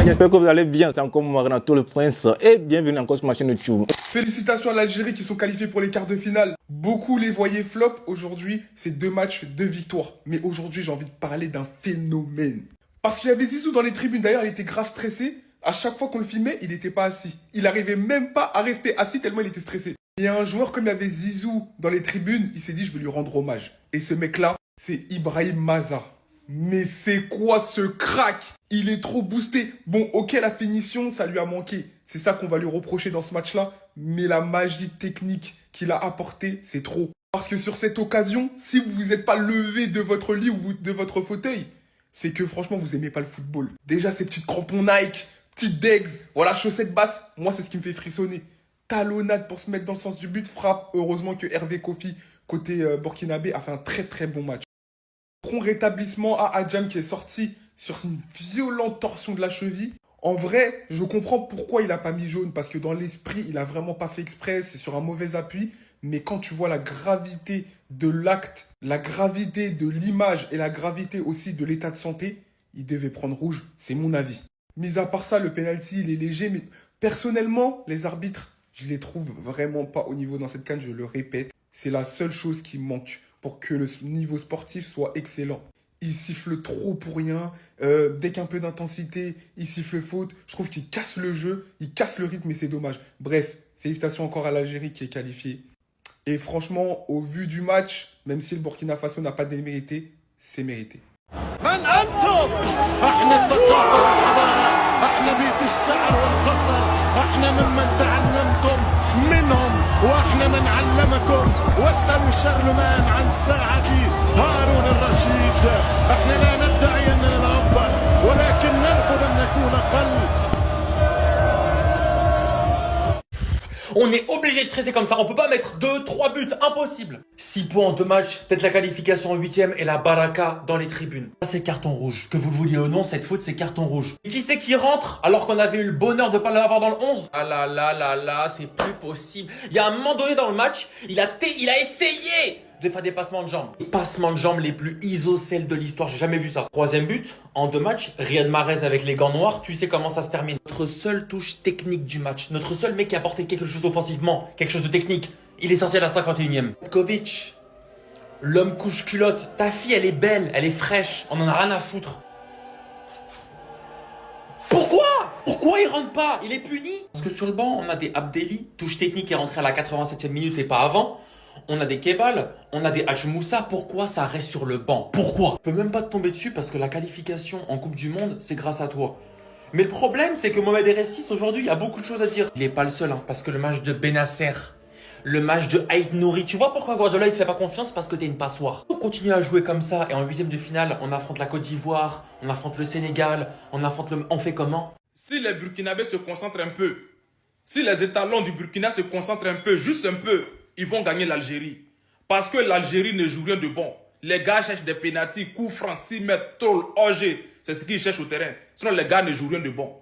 J'espère que vous allez bien, c'est encore moi Renato le Prince et bienvenue encore sur ma chaîne YouTube. Félicitations à l'Algérie qui sont qualifiés pour les quarts de finale. Beaucoup les voyaient flop. Aujourd'hui, c'est 2 matchs, 2 victoires. Mais aujourd'hui, j'ai envie de parler d'un phénomène. Parce qu'il y avait Zizou dans les tribunes. D'ailleurs, il était grave stressé. À chaque fois qu'on le filmait, il n'était pas assis. Il n'arrivait même pas à rester assis tellement il était stressé. Il y a un joueur comme il y avait Zizou dans les tribunes, il s'est dit je vais lui rendre hommage. Et ce mec-là, c'est Ibrahim Maza. Mais c'est quoi ce crack? Il est trop boosté. Bon, ok, la finition, ça lui a manqué. C'est ça qu'on va lui reprocher dans ce match-là. Mais la magie technique qu'il a apportée, c'est trop. Parce que sur cette occasion, si vous vous êtes pas levé de votre lit ou de votre fauteuil, c'est que franchement, vous aimez pas le football. Déjà, ces petites crampons Nike, petites Degs, voilà, chaussettes basses, moi, c'est ce qui me fait frissonner. Talonnade pour se mettre dans le sens du but, frappe. Heureusement que Hervé Kofi, côté burkinabé, a fait un très très bon match. Prompt rétablissement à Adjam qui est sorti sur une violente torsion de la cheville. En vrai, je comprends pourquoi il n'a pas mis jaune, parce que dans l'esprit, il n'a vraiment pas fait exprès, c'est sur un mauvais appui. Mais quand tu vois la gravité de l'acte, la gravité de l'image et la gravité aussi de l'état de santé, il devait prendre rouge, c'est mon avis. Mis à part ça, le penalty, il est léger, mais personnellement, les arbitres, je les trouve vraiment pas au niveau dans cette CAN, je le répète. C'est la seule chose qui manque pour que le niveau sportif soit excellent. Il siffle trop pour rien. Dès qu'un peu d'intensité, il siffle faute. Je trouve qu'il casse le jeu, il casse le rythme et c'est dommage. Bref, félicitations encore à l'Algérie qui est qualifiée. Et franchement, au vu du match, même si le Burkina Faso n'a pas démérité, c'est mérité. من أنتم؟ احنا الثقافة والحضارة، احنا بيت الشعر والقصر، احنا ممن تعلمتم منهم واحنا من علمكم. واسألوا شارلمان عن الساعة هارون الرشيد. احنا لا ندعي اننا الافضل ولكن نرفض ان نكون اقل. On est obligé de stresser comme ça, on peut pas mettre 2-3 buts, impossible. 6 points en 2 matchs, peut-être la qualification en 8ème et la baraka dans les tribunes. Ça c'est carton rouge. Que vous le vouliez ou non, cette faute c'est carton rouge. Et qui c'est qui rentre alors qu'on avait eu le bonheur de pas l'avoir dans le 11? Ah là là là là, c'est plus possible. Il y a un moment donné dans le match, il a essayé de faire des passements de jambes. Les passements de jambes les plus isocèles de l'histoire, j'ai jamais vu ça. 3ème but, en 2 matchs, Riyad Mahrez avec les gants noirs, tu sais comment ça se termine. Notre seule touche technique du match, notre seul mec qui a apporté quelque chose offensivement, quelque chose de technique, il est sorti à la 51ème. Kovic, l'homme couche-culotte, ta fille elle est belle, elle est fraîche, on en a rien à foutre. Pourquoi il rentre pas? Il est puni? Parce que sur le banc, on a des Abdelli, touche technique est rentré à la 87e minute et pas avant. On a des Kebal, on a des Hadj-Moussa. Pourquoi ça reste sur le banc? Pourquoi? Je peux même pas te tomber dessus parce que la qualification en Coupe du Monde, c'est grâce à toi. Mais le problème, c'est que Mohamed R6, aujourd'hui, il y a beaucoup de choses à dire. Il est pas le seul, hein, parce que le match de Benasser, le match de Ait Nouri, tu vois pourquoi Guardiola, il te fait pas confiance? Parce que t'es une passoire. On continue à jouer comme ça et en 8ème de finale, on affronte la Côte d'Ivoire, on affronte le Sénégal, on fait comment? Si les Burkinabés se concentrent un peu, si les étalons du Burkina se concentrent un peu, juste un peu, ils vont gagner l'Algérie. Parce que l'Algérie ne joue rien de bon. Les gars cherchent des pénaltys, coups francs, 6 mètres, tôle, OG. C'est ce qu'ils cherchent au terrain. Sinon, les gars ne jouent rien de bon.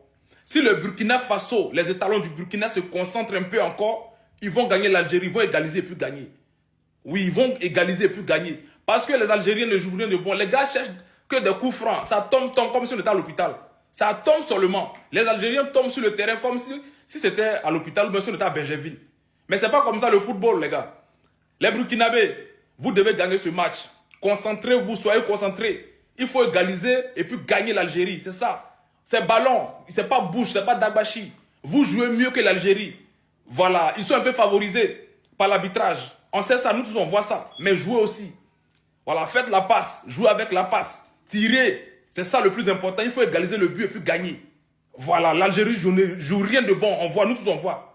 Si le Burkina Faso, les étalons du Burkina se concentrent un peu encore, ils vont gagner l'Algérie, ils vont égaliser et puis gagner. Oui, ils vont égaliser et puis gagner. Parce que les Algériens ne jouent rien de bon. Les gars cherchent que des coups francs. Ça tombe comme si on était à l'hôpital. Ça tombe seulement. Les Algériens tombent sur le terrain comme si c'était à l'hôpital ou bien si on était à Bergerville. Mais c'est pas comme ça le football, les gars. Les Burkinabés, vous devez gagner ce match. Concentrez-vous, soyez concentrés. Il faut égaliser et puis gagner l'Algérie, c'est ça. C'est ballon, c'est pas bouche, c'est pas Dabachi. Vous jouez mieux que l'Algérie. Voilà, ils sont un peu favorisés par l'arbitrage. On sait ça, nous tous on voit ça. Mais jouez aussi. Voilà, faites la passe, jouez avec la passe. Tirez, c'est ça le plus important. Il faut égaliser le but et puis gagner. Voilà, l'Algérie ne joue rien de bon. On voit, nous tous on voit.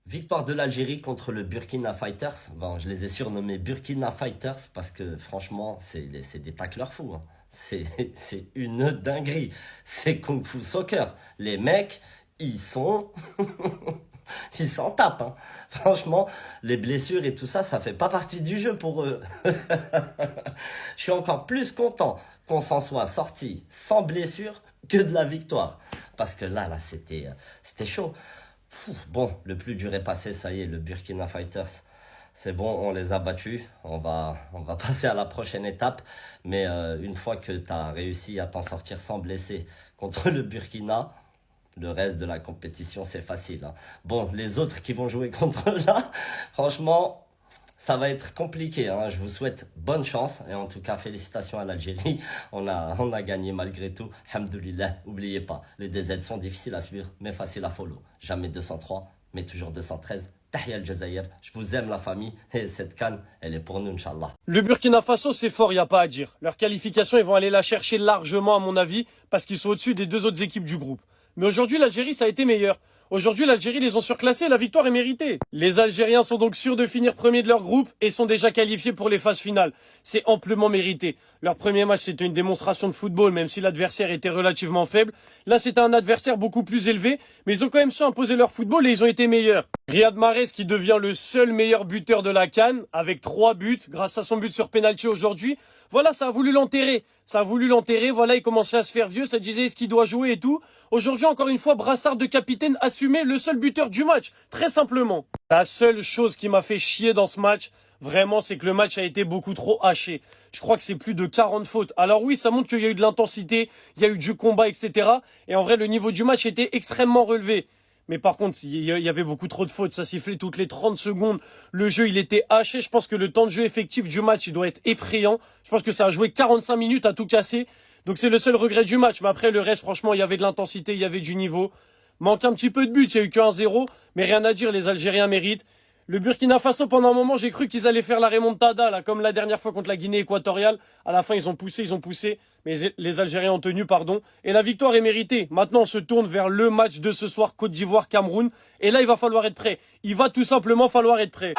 Victoire de l'Algérie contre le Burkina Fighters. Bon, je les ai surnommés Burkina Fighters parce que franchement, c'est des tacleurs fous. Hein. C'est une dinguerie. C'est Kung Fu Soccer. Les mecs, ils sont... ils s'en tapent. Hein. Franchement, les blessures et tout ça, ça fait pas partie du jeu pour eux. Je suis encore plus content qu'on s'en soit sorti sans blessure que de la victoire. Parce que là c'était chaud. Bon, le plus dur est passé, ça y est, le Burkina Fighters, c'est bon, on les a battus, on va passer à la prochaine étape, mais une fois que tu as réussi à t'en sortir sans blesser, contre le Burkina. Le reste de la compétition, c'est facile, hein. Bon, les autres qui vont jouer contre là, franchement, ça va être compliqué, hein. Je vous souhaite bonne chance. Et en tout cas, félicitations à l'Algérie. On a gagné malgré tout. Alhamdoulilah. N'oubliez pas, les DZ sont difficiles à suivre, mais faciles à follow. Jamais 203, mais toujours 213. Tahia al-Jazair. Je vous aime, la famille. Et cette canne, elle est pour nous, Inch'Allah. Le Burkina Faso, c'est fort, il n'y a pas à dire. Leur qualification, ils vont aller la chercher largement, à mon avis, parce qu'ils sont au-dessus des deux autres équipes du groupe. Mais aujourd'hui, l'Algérie, ça a été meilleur. Aujourd'hui, l'Algérie les ont surclassés, la victoire est méritée. Les Algériens sont donc sûrs de finir premier de leur groupe et sont déjà qualifiés pour les phases finales. C'est amplement mérité. Leur premier match, c'était une démonstration de football, même si l'adversaire était relativement faible. Là, c'était un adversaire beaucoup plus élevé, mais ils ont quand même su imposer leur football et ils ont été meilleurs. Riyad Mahrez qui devient le seul meilleur buteur de la CAN, avec 3 buts, grâce à son but sur penalty aujourd'hui. Voilà, ça a voulu l'enterrer. Voilà, il commençait à se faire vieux, ça disait ce qu'il doit jouer et tout. Aujourd'hui, encore une fois, brassard de capitaine assumé, le seul buteur du match, très simplement. La seule chose qui m'a fait chier dans ce match, vraiment, c'est que le match a été beaucoup trop haché. Je crois que c'est plus de 40 fautes. Alors oui, ça montre qu'il y a eu de l'intensité, il y a eu du combat, etc. Et en vrai, le niveau du match était extrêmement relevé. Mais par contre, il y avait beaucoup trop de fautes. Ça sifflait toutes les 30 secondes. Le jeu, il était haché. Je pense que le temps de jeu effectif du match, il doit être effrayant. Je pense que ça a joué 45 minutes à tout casser. Donc c'est le seul regret du match. Mais après, le reste, franchement, il y avait de l'intensité, il y avait du niveau. Manque un petit peu de but. Il y a eu que 1-0. Mais rien à dire, les Algériens méritent. Le Burkina Faso, pendant un moment, j'ai cru qu'ils allaient faire la remontada, là, comme la dernière fois contre la Guinée équatoriale. À la fin, ils ont poussé, mais les Algériens ont tenu, pardon. Et la victoire est méritée. Maintenant, on se tourne vers le match de ce soir, Côte d'Ivoire-Cameroun. Et là, il va falloir être prêt. Il va tout simplement falloir être prêt.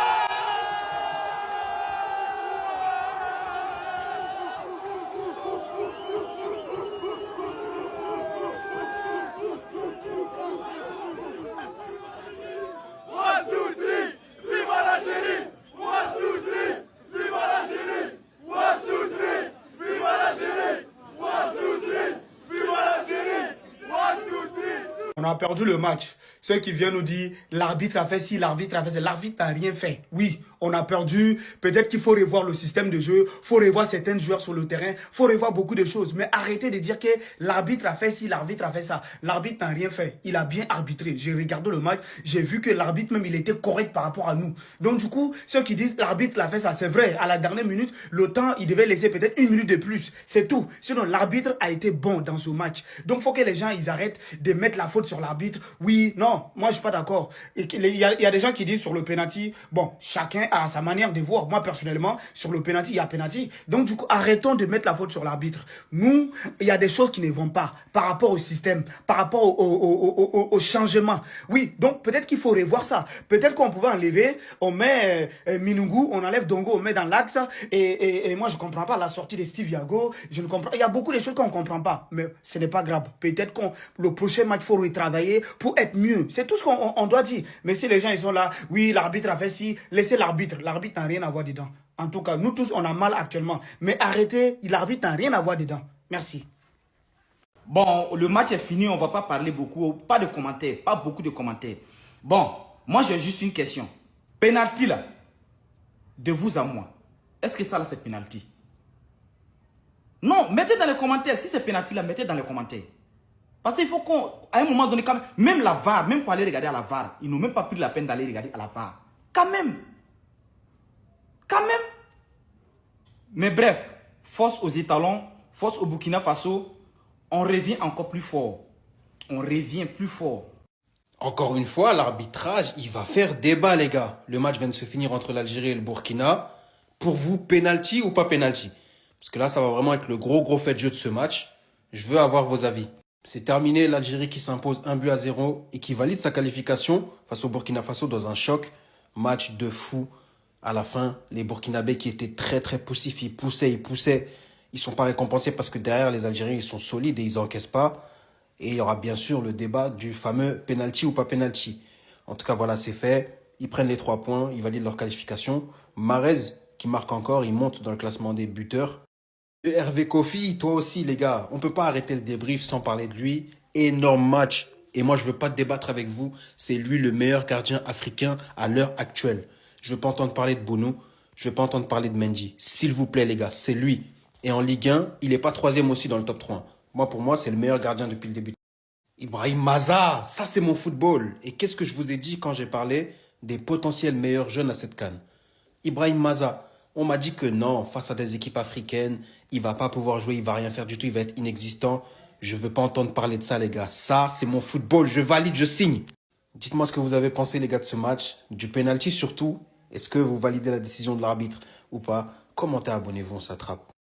On a perdu le match. Ceux qui viennent nous dire l'arbitre a fait ci, l'arbitre a fait ça. L'arbitre n'a rien fait. Oui, on a perdu. Peut-être qu'il faut revoir le système de jeu, faut revoir certains joueurs sur le terrain, faut revoir beaucoup de choses. Mais arrêtez de dire que l'arbitre a fait ci, l'arbitre a fait ça. L'arbitre n'a rien fait. Il a bien arbitré. J'ai regardé le match, j'ai vu que l'arbitre même il était correct par rapport à nous. Donc du coup, ceux qui disent l'arbitre l'a fait ça, c'est vrai. À la dernière minute, le temps, il devait laisser peut-être 1 minute de plus. C'est tout. Sinon, l'arbitre a été bon dans ce match. Donc faut que les gens ils arrêtent de mettre la faute sur l'arbitre. Oui, non, moi je suis pas d'accord. Il y a des gens qui disent sur le penalty, bon, chacun a sa manière de voir. Moi personnellement, sur le penalty, il y a penalty. Donc du coup, arrêtons de mettre la faute sur l'arbitre. Nous, il y a des choses qui ne vont pas par rapport au système, par rapport au changement. Oui, donc peut-être qu'il faut revoir ça. Peut-être qu'on pouvait enlever, on met Minungu, on enlève Dongo, on met dans l'axe. Et moi je comprends pas la sortie de Steve Yago. Je ne comprends. Il y a beaucoup de choses qu'on comprend pas, mais ce n'est pas grave. Peut-être qu'on le prochain match faut retravailler pour être mieux. C'est tout ce qu'on doit dire. Mais si les gens ils sont là, oui, l'arbitre a fait ci, laissez l'arbitre. L'arbitre n'a rien à voir dedans. En tout cas, nous tous, on a mal actuellement. Mais arrêtez, l'arbitre n'a rien à voir dedans. Merci. Bon, le match est fini, on va pas parler beaucoup, pas de commentaires, pas beaucoup de commentaires. Bon, moi j'ai juste une question. Penalty là, de vous à moi, est-ce que ça là c'est penalty? Non, mettez dans les commentaires, si c'est penalty là, mettez dans les commentaires. Parce qu'il faut qu'à un moment donné, quand même la VAR, même pour aller regarder à la VAR, ils n'ont même pas pris la peine d'aller regarder à la VAR. Quand même. Mais bref, force aux étalons, force au Burkina Faso, on revient encore plus fort. On revient plus fort. Encore une fois, l'arbitrage, il va faire débat, les gars. Le match vient de se finir entre l'Algérie et le Burkina. Pour vous, penalty ou pas penalty? Parce que là, ça va vraiment être le gros fait de jeu de ce match. Je veux avoir vos avis. C'est terminé, l'Algérie qui s'impose 1-0 et qui valide sa qualification face au Burkina Faso dans un choc. Match de fou. À la fin, les Burkinabés qui étaient très poussifs, ils poussaient. Ils ne sont pas récompensés parce que derrière, les Algériens, ils sont solides et ils n'encaissent pas. Et il y aura bien sûr le débat du fameux penalty ou pas penalty. En tout cas, voilà, c'est fait. Ils prennent les 3 points, ils valident leur qualification. Mahrez, qui marque encore, il monte dans le classement des buteurs. Et Hervé Kofi, toi aussi, les gars, on ne peut pas arrêter le débrief sans parler de lui. Énorme match. Et moi, je ne veux pas débattre avec vous. C'est lui le meilleur gardien africain à l'heure actuelle. Je ne veux pas entendre parler de Bounou. Je ne veux pas entendre parler de Mendy. S'il vous plaît, les gars, c'est lui. Et en Ligue 1, il n'est pas 3e aussi dans le top 3. Pour moi, c'est le meilleur gardien depuis le début. Ibrahim Maza, ça c'est mon football. Et qu'est-ce que je vous ai dit quand j'ai parlé des potentiels meilleurs jeunes à cette CAN? Ibrahim Maza, on m'a dit que non, face à des équipes africaines, il va pas pouvoir jouer, il va rien faire du tout, il va être inexistant. Je veux pas entendre parler de ça, les gars. Ça, c'est mon football, je valide, je signe. Dites-moi ce que vous avez pensé, les gars, de ce match, du penalty surtout. Est-ce que vous validez la décision de l'arbitre ou pas? Commentez, abonnez-vous, on s'attrape.